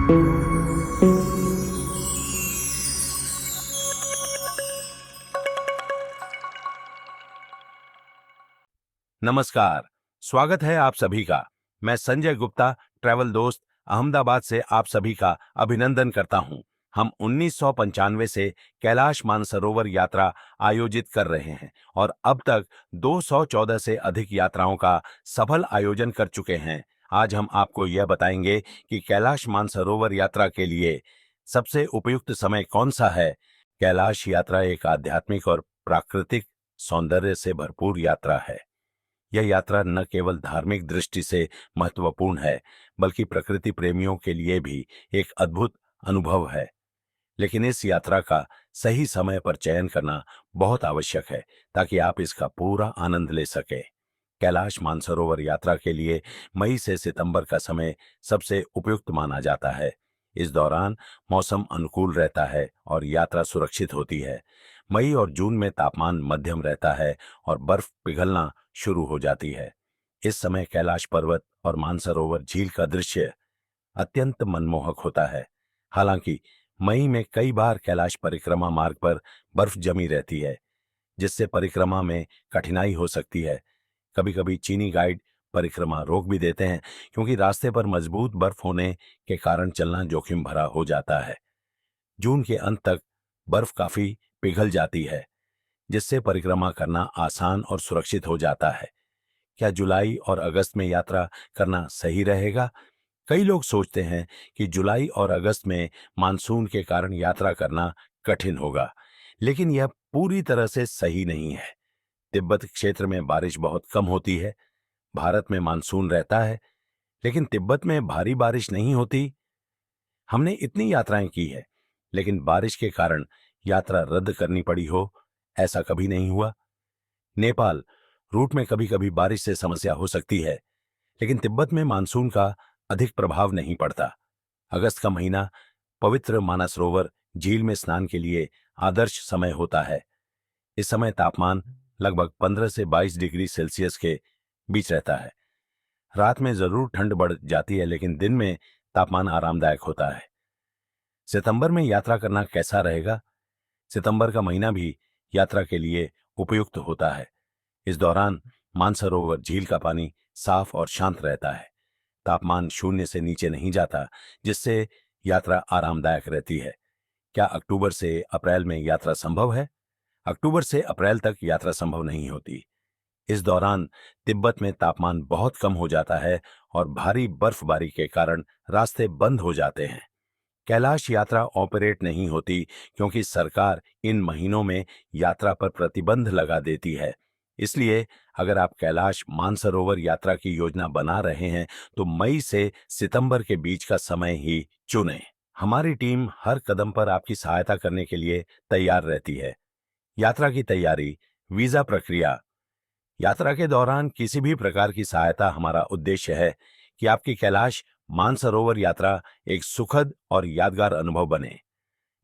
नमस्कार, स्वागत है आप सभी का। मैं संजय गुप्ता, ट्रैवल दोस्त, अहमदाबाद से आप सभी का अभिनंदन करता हूं। हम 1995 से कैलाश मानसरोवर यात्रा आयोजित कर रहे हैं और अब तक 214 से अधिक यात्राओं का सफल आयोजन कर चुके हैं। आज हम आपको यह बताएंगे कि कैलाश मानसरोवर यात्रा के लिए सबसे उपयुक्त समय कौन सा है। कैलाश यात्रा एक आध्यात्मिक और प्राकृतिक सौंदर्य से भरपूर यात्रा है। यह यात्रा न केवल धार्मिक दृष्टि से महत्वपूर्ण है, बल्कि प्रकृति प्रेमियों के लिए भी एक अद्भुत अनुभव है। लेकिन इस यात्रा का सही समय पर चयन करना बहुत आवश्यक है, ताकि आप इसका पूरा आनंद ले सकें। कैलाश मानसरोवर यात्रा के लिए मई से सितंबर का समय सबसे उपयुक्त माना जाता है। इस दौरान मौसम अनुकूल रहता है और यात्रा सुरक्षित होती है। मई और जून में तापमान मध्यम रहता है और बर्फ पिघलना शुरू हो जाती है। इस समय कैलाश पर्वत और मानसरोवर झील का दृश्य अत्यंत मनमोहक होता है। हालांकि मई में कई बार कैलाश परिक्रमा मार्ग पर बर्फ जमी रहती है, जिससे परिक्रमा में कठिनाई हो सकती है। कभी कभी चीनी गाइड परिक्रमा रोक भी देते हैं, क्योंकि रास्ते पर मजबूत बर्फ होने के कारण चलना जोखिम भरा हो जाता है। जून के अंत तक बर्फ काफी पिघल जाती है, जिससे परिक्रमा करना आसान और सुरक्षित हो जाता है। क्या जुलाई और अगस्त में यात्रा करना सही रहेगा? कई लोग सोचते हैं कि जुलाई और अगस्त में मानसून के कारण यात्रा करना कठिन होगा, लेकिन यह पूरी तरह से सही नहीं है। तिब्बत क्षेत्र में बारिश बहुत कम होती है। भारत में मानसून रहता है, लेकिन तिब्बत में भारी बारिश नहीं होती। हमने इतनी यात्राएं की है, लेकिन बारिश के कारण यात्रा रद्द करनी पड़ी हो, ऐसा कभी नहीं हुआ। नेपाल रूट में कभी कभी बारिश से समस्या हो सकती है, लेकिन तिब्बत में मानसून का अधिक प्रभाव नहीं पड़ता। अगस्त का महीना पवित्र मानसरोवर झील में स्नान के लिए आदर्श समय होता है। इस समय तापमान लगभग 15 से 22 डिग्री सेल्सियस के बीच रहता है। रात में जरूर ठंड बढ़ जाती है, लेकिन दिन में तापमान आरामदायक होता है। सितंबर में यात्रा करना कैसा रहेगा? सितंबर का महीना भी यात्रा के लिए उपयुक्त होता है। इस दौरान मानसरोवर झील का पानी साफ और शांत रहता है। तापमान शून्य से नीचे नहीं जाता, जिससे यात्रा आरामदायक रहती है। क्या अक्टूबर से अप्रैल में यात्रा संभव है? अक्टूबर से अप्रैल तक यात्रा संभव नहीं होती। इस दौरान तिब्बत में तापमान बहुत कम हो जाता है और भारी बर्फबारी के कारण रास्ते बंद हो जाते हैं। कैलाश यात्रा ऑपरेट नहीं होती, क्योंकि सरकार इन महीनों में यात्रा पर प्रतिबंध लगा देती है। इसलिए अगर आप कैलाश मानसरोवर यात्रा की योजना बना रहे हैं, तो मई से सितंबर के बीच का समय ही चुनें। हमारी टीम हर कदम पर आपकी सहायता करने के लिए तैयार रहती है। यात्रा की तैयारी, वीजा प्रक्रिया। यात्रा के दौरान किसी भी प्रकार की सहायता हमारा उद्देश्य है कि आपकी कैलाश मानसरोवर यात्रा एक सुखद और यादगार अनुभव बने।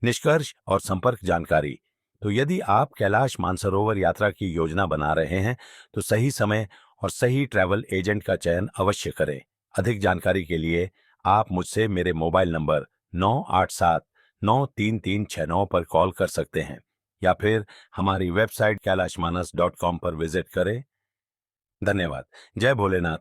निष्कर्ष और संपर्क जानकारी। तो यदि आप कैलाश मानसरोवर यात्रा की योजना बना रहे हैं, तो सही समय और सही ट्रैवल एजेंट का चयन अवश्य करें। अधिक जानकारी के लिए आप मुझसे मेरे मोबाइल नंबर 98793369 पर कॉल कर सकते हैं, या फिर हमारी वेबसाइट kailashmanas.com पर विजिट करें। धन्यवाद। जय भोलेनाथ।